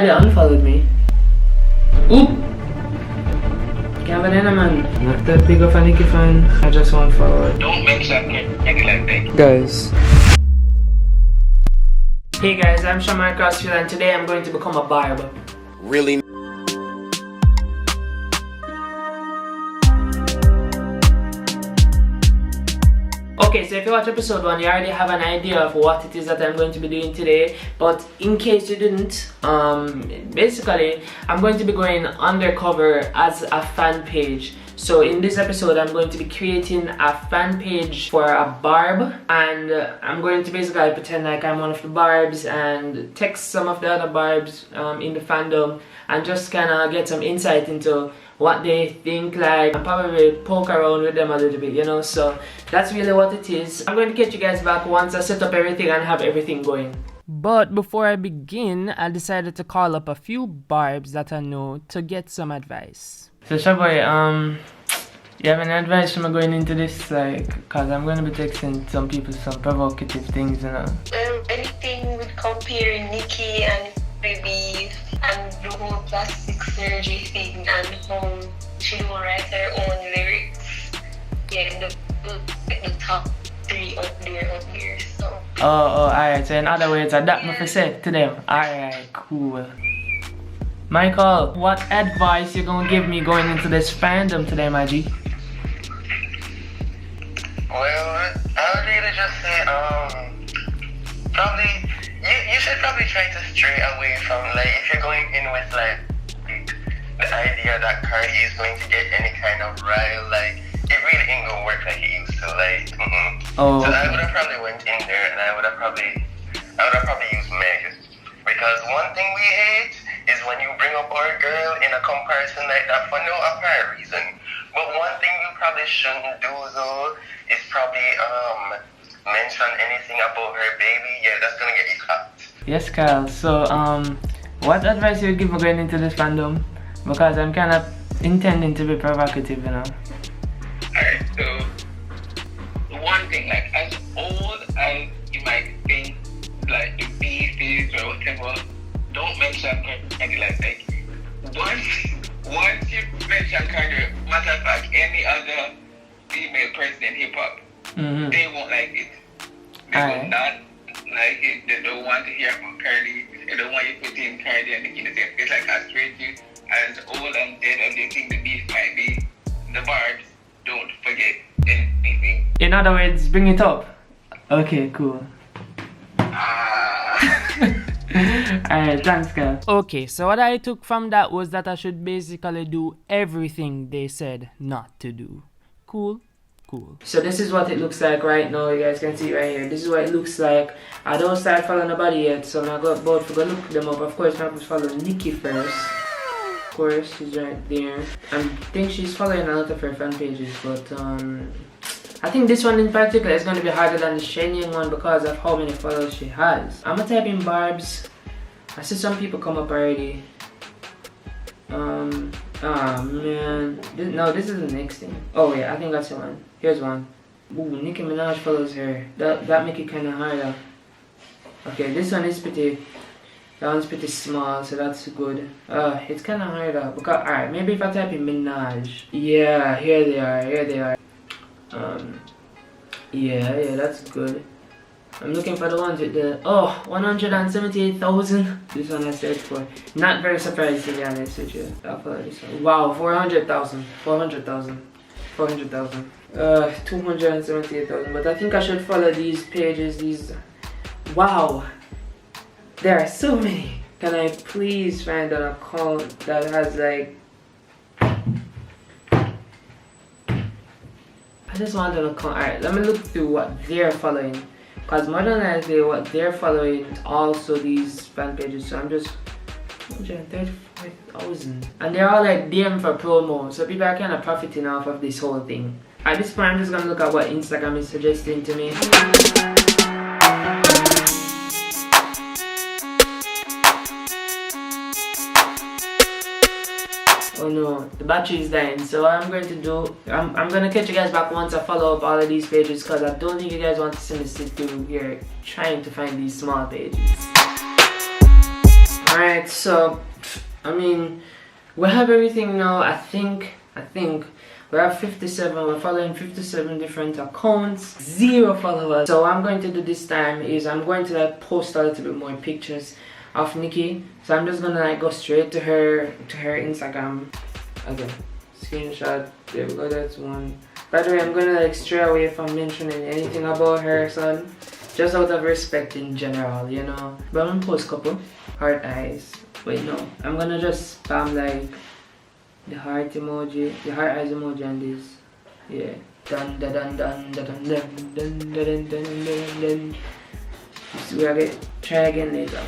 They unfollowed me. Oop! Can't banana man. Not that big of a Nicki fan. I just want forward. Don't mention Nicki like that. Guys. Hey guys, I'm Shamar Crossfield and today I'm going to become a barb. Really? Okay, so if you watch episode 1, you already have an idea of what it is that I'm going to be doing today. But in case you didn't, basically, I'm going to be going undercover as a fan page. So in this episode, I'm going to be creating a fan page for a barb. And I'm going to basically pretend like I'm one of the barbs and text some of the other barbs in the fandom. And just kind of get some insight into what they think, like, and probably poke around with them a little bit, you know. So that's really what it is. I'm going to catch you guys back once I set up everything and have everything going. But before I begin, I decided to call up a few barbs that I know to get some advice. So Shaboy, you have any advice from me going into this, like, cause I'm going to be texting some people some provocative things, you know. Anything with comparing Nicki and BARBZ and the whole plastic surgery thing and how she don't write her own lyrics. Yeah, the top 3 up there, so. Oh, alright, so in other words, adapt me for say to them. Alright, cool. Michael, what advice you gonna give me going into this fandom today, my G? Well, I would really just say, probably, you should probably try to stray away from, like, if you're going in with, like, the idea that Cardi is going to get any kind of rile, like, it really ain't gonna work like it used to, like, Oh, So okay. I would have probably went in there and I would have probably used Meg. Because one thing we hate is when you bring up our girl in a comparison like that for no apparent reason. But one thing you probably shouldn't do though is probably mention anything about her baby. Yeah, that's gonna get you caught. Yes, Kyle. So, what advice you would give me going into this fandom? Because I'm kind of intending to be provocative, you know. Alright, so one thing, like, as old as you might think, like, the beef is or whatever, don't mention Cardi like that. Once you mention Cardi, matter of fact, any other female person in hip hop, they won't like it. They will not like it. They don't want to hear about Cardi. They don't want you putting Cardi and Nicki in the same. It's like castrate you. As old and dead as they think the beef might be, the barbs don't forget anything. In other words, bring it up. Okay, cool. Alright, thanks, Kyle. Okay, so what I took from that was that I should basically do everything they said not to do. Cool? Cool. So this is what it looks like right now. You guys can see right here. This is what it looks like. I don't start following nobody yet, so I'm not about to go look them up. Of course, I'm going to follow Nicki first. Of course, she's right there. I think she's following a lot of her fan pages, but I think this one in particular is going to be harder than the Shenyang one because of how many followers she has. I'm gonna type in BARBZ. I see some people come up already. Oh man. No, this is the next thing. Oh yeah, I think that's the one. Here's one. Ooh, Nicki Minaj follows her. That make it kind of harder. Okay, this one is pretty. That one's pretty small, so that's good. It's kind of harder because alright, maybe if I type in Minaj. Yeah, here they are. Yeah, that's good. I'm looking for the ones with the 178,000. This one I searched for. Not very surprised to be honest with you. I'll follow this one. Wow, 400,000. 278,000. But I think I should follow these pages. Wow, there are so many. Can I please find an account that has like? I just want an account. Alright, let me look through what they're following. Because more than likely what they're following is also these fan pages. So I'm just 135,000. And they're all like DM for promo. So people are kind of profiting off of this whole thing. At this point I'm just going to look at what Instagram is suggesting to me. Oh no, the battery is dying. So what I'm going to do, I'm going to catch you guys back once I follow up all of these pages because I don't think you guys want to see me sit through here trying to find these small pages. Alright. Alright, so I mean we have everything now. I think we have 57. We're following 57 different accounts, 0 followers. So what I'm going to do this time is I'm going to like post a little bit more pictures of Nicki. So I'm just gonna like go straight to her Instagram. Okay, screenshot. There we go. That's one. By the way, I'm gonna like stray away from mentioning anything about her son, just out of respect in general, you know. But I'm gonna post couple heart eyes. Wait, no, I'm gonna just spam like the heart emoji, the heart eyes emoji, and this. Yeah. Dun dun dun dun dun dun dun dun dun dun dun. We are gonna try again later.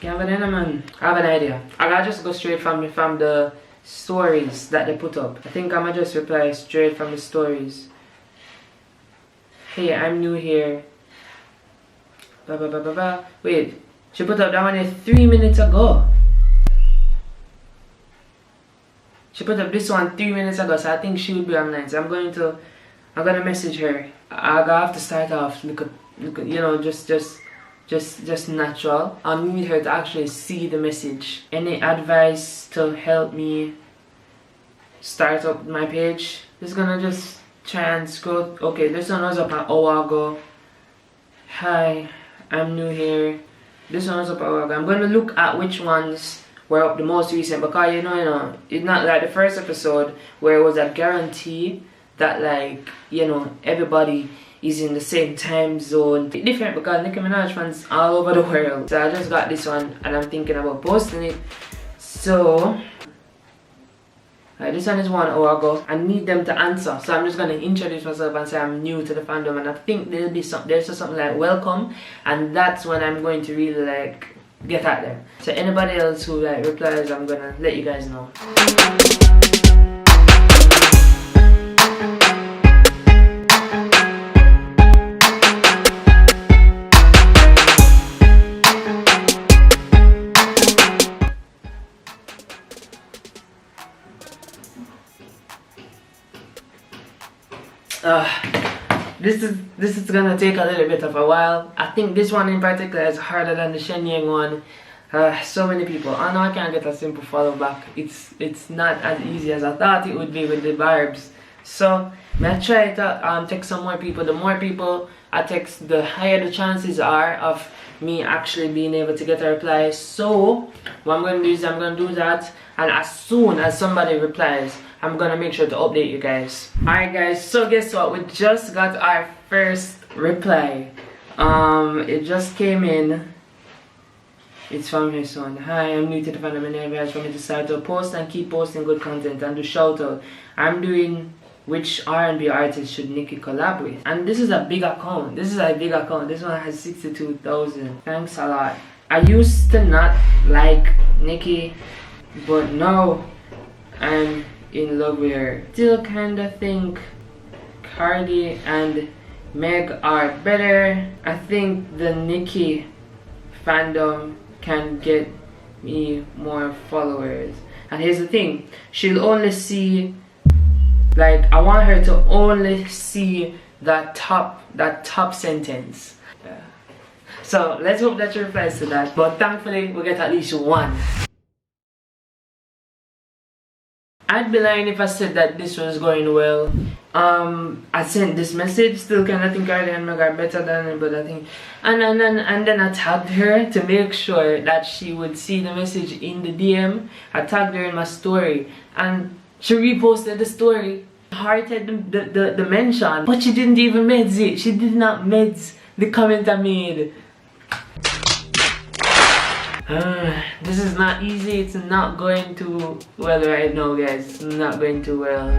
Can't have an idea, man. I have an idea. I gotta just go straight from the stories that they put up. I think I'ma just reply straight from the stories. Hey, I'm new here. Ba ba ba ba ba. Wait, she put up that one here 3 minutes ago. She put up this one 3 minutes ago, so I think she would be online. So I'm gonna message her. I gotta have to start off look, you know, just natural. I need her to actually see the message. Any advice to help me start up my page? Just gonna just try and scroll. Okay, this one was up an hour ago. Hi, I'm new here. This one was up an hour ago. I'm gonna look at which ones were up the most recent, because you know, it's not like the first episode where it was a guarantee that like, you know, everybody is in the same time zone. It's different because Nicki Minaj fans all over the world. So I just got this one and I'm thinking about posting it. So this one is 1 hour ago. I need them to answer. So I'm just gonna introduce myself and say I'm new to the fandom, and I think there's something like welcome, and that's when I'm going to really like get at them. So anybody else who like replies, I'm gonna let you guys know. This is gonna take a little bit of a while. I think this one in particular is harder than the Shenyang one. So many people. I know I can't get a simple follow back. It's not as easy as I thought it would be with the BARBZ. So I try to text some more people. The more people I text, the higher the chances are of me actually being able to get a reply. So what I'm gonna do is I'm gonna do that, and as soon as somebody replies, I'm gonna make sure to update you guys. Alright guys, so guess what? We just got our first reply. It just came in. It's from her son. Hi, I'm new to the fandom and advice for me to start to post and keep posting good content and do shout out. I'm doing which R&B artist should Nicki collab with? And this is a big account. This is a big account. This one has 62,000. Thanks a lot. I used to not like Nicki, but now I'm in love with her. Still kinda think Cardi and Meg are better. I think the Nicki fandom can get me more followers. And here's the thing, she'll only see, like, I want her to only see that top sentence. Yeah. So let's hope that she replies to that. But thankfully we get at least one. I'd be lying if I said that this was going well. I sent this message, still kinda think Cardi and Meg are better than her, but I think, and then I tagged her to make sure that she would see the message in the DM. I tagged her in my story, and she reposted the story, hearted the mention, but she didn't even meds it. She did not meds the comment I made. This is not easy. It's not going too well right now, guys. It's not going too well.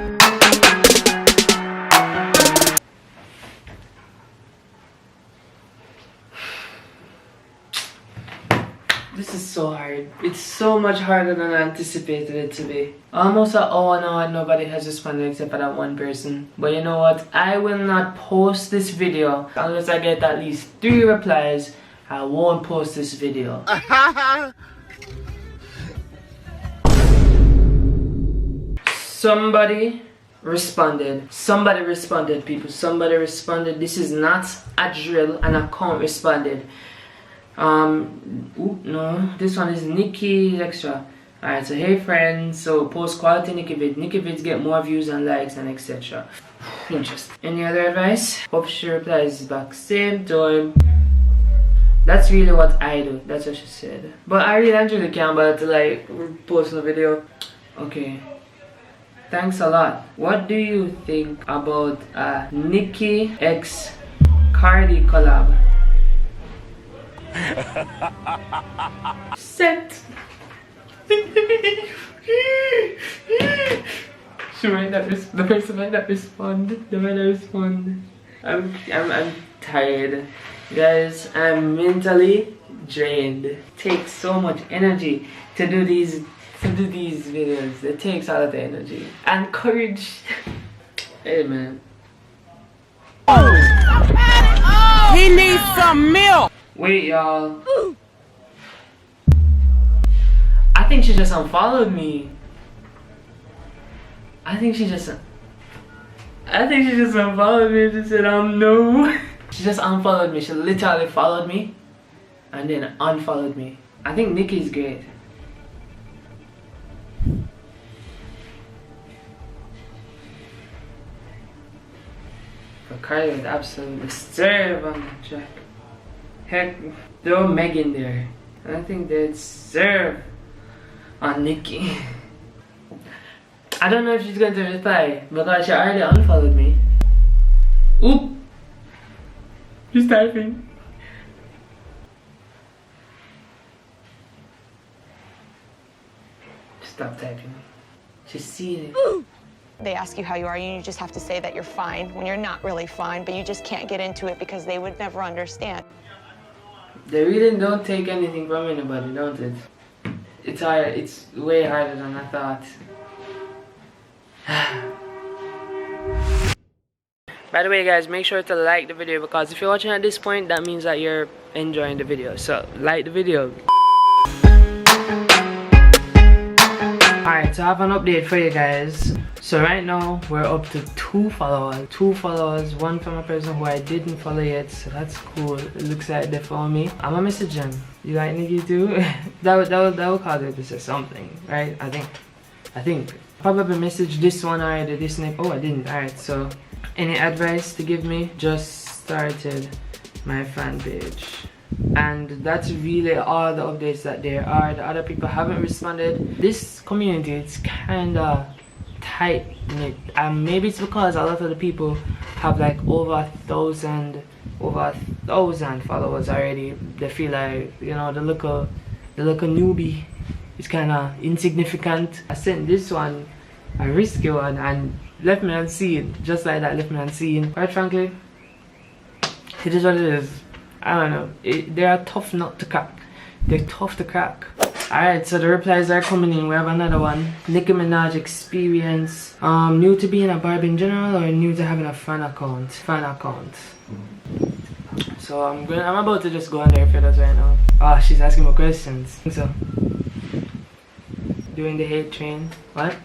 This is so hard. It's so much harder than I anticipated it to be. Almost an hour now and nobody has responded except for that one person. But you know what? I will not post this video unless I get at least 3 replies. I won't post this video. Somebody responded. Somebody responded, people. Somebody responded. This is not a drill. An account responded. No, this one is Nicki Extra. Alright, so hey friends, so post quality Nicki vids. Nicki vids get more views and likes and etc. Interesting. Any other advice? Hope she replies back same time. That's really what I do. That's what she said. But I really enjoy the camera to like post a video. Okay. Thanks a lot. What do you think about Nicki x Cardi collab? Set. She might not the person might not respond. They might not respond. I'm tired. Guys, I'm mentally drained. It takes so much energy to do these videos. It takes all of the energy and courage. Hey man. He needs some milk. Wait y'all. I think she just unfollowed me. I think she just unfollowed me and just said no. She just unfollowed me. She literally followed me and then unfollowed me. I think Nicki's great. But Cardi would absolutely serve on the track. Heck, throw Meg in there. And I think they'd serve on Nicki. I don't know if she's going to reply because she already unfollowed me. Oop! She's typing. Stop typing. She's seeing it. They ask you how you are, and you just have to say that you're fine when you're not really fine, but you just can't get into it because they would never understand. They really don't take anything from anybody, don't it? It's hard. It's way harder than I thought. By the way guys, make sure to like the video because if you're watching at this point, that means that you're enjoying the video. So like the video. Alright, so I have an update for you guys. So right now we're up to 2 followers. 2 followers, one from a person who I didn't follow yet, so that's cool. It looks like they follow me. I'm gonna message them. You like Nicki too? that would cause it to say something, right? I think. Probably message this one already, this next. Oh, I didn't. Alright, so any advice to give me? Just started my fan page. And that's really all the updates that there are. The other people haven't responded. This community, it's kinda tight knit. Maybe it's because a lot of the people have like over 1,000 followers already. They feel like, you know, the local newbie is kinda insignificant. I sent this one a risky one and left me unseen. Just like that, left me unseen. Quite frankly, it is what it is. I don't know. They are tough not to crack. They're tough to crack. Alright, so the replies are coming in. We have another one. Nicki Minaj experience. New to being a BARB in general or new to having a fan account? Fan account. So I'm about to just go on there for that right now. Oh, she's asking more questions. So during the hate train. What?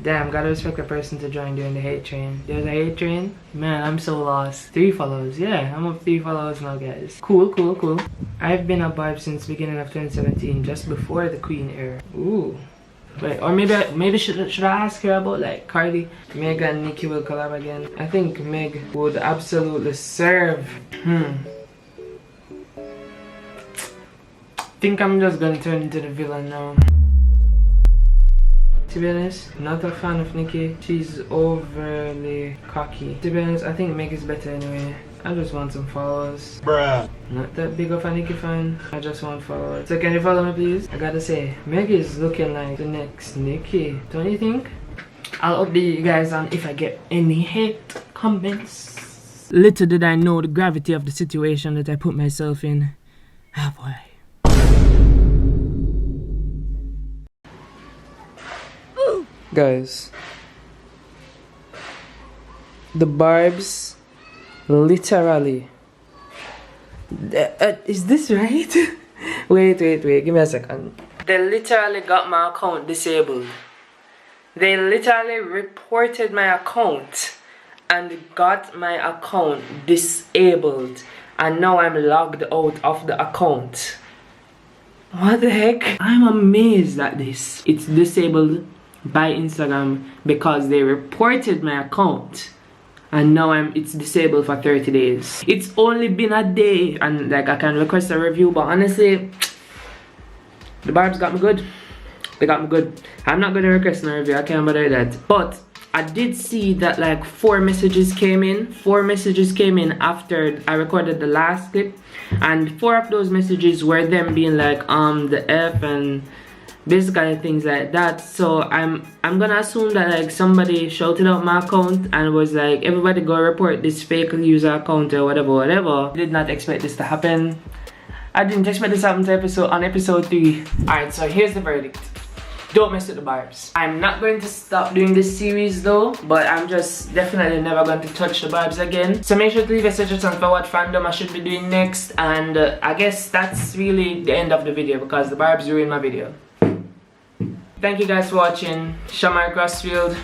Damn, gotta respect a person to join during the hate train. There's a hate train? Man, I'm so lost. 3 followers. Yeah, I'm up 3 followers now, guys. Cool. I've been a BARB since beginning of 2017, just before the Queen era. Ooh. Wait, or maybe should I ask her about like Cardi? Meg and Nicki will collab again. I think Meg would absolutely serve. Think I'm just gonna turn into the villain now. To be honest, not a fan of Nicki. She's overly cocky. To be honest, I think Meg is better anyway. I just want some followers. Bruh. Not that big of a Nicki fan. I just want followers. So can you follow me please? I gotta say, Meg is looking like the next Nicki. Don't you think? I'll update you guys on if I get any hate comments. Little did I know the gravity of the situation that I put myself in. Ah boy. Guys, the BARBZ literally is this right? wait, give me a second. They literally got my account disabled. They literally reported my account and got my account disabled. and now I'm logged out of the account. What the heck? I'm amazed at this. It's disabled by Instagram because they reported my account, and now it's disabled for 30 days. It's only been a day, and like I can request a review, but honestly, the Barbs got me good. They got me good. I'm not gonna request a review, I can't bother that. But I did see that like 4 messages came in. 4 messages came in after I recorded the last clip, and 4 of those messages were them being like the F and basically things like that. So I'm gonna assume that like somebody shouted out my account and was like, everybody go report this fake user account or whatever. Did not expect this to happen. I didn't expect this to happen on episode 3. Alright, so here's the verdict. Don't mess with the Barbs. I'm not going to stop doing this series though, but I'm just definitely never going to touch the Barbs again. So make sure to leave a suggestion for what fandom I should be doing next, and I guess that's really the end of the video because the Barbs ruined my video. Thank you guys for watching. Shamar Crossfield.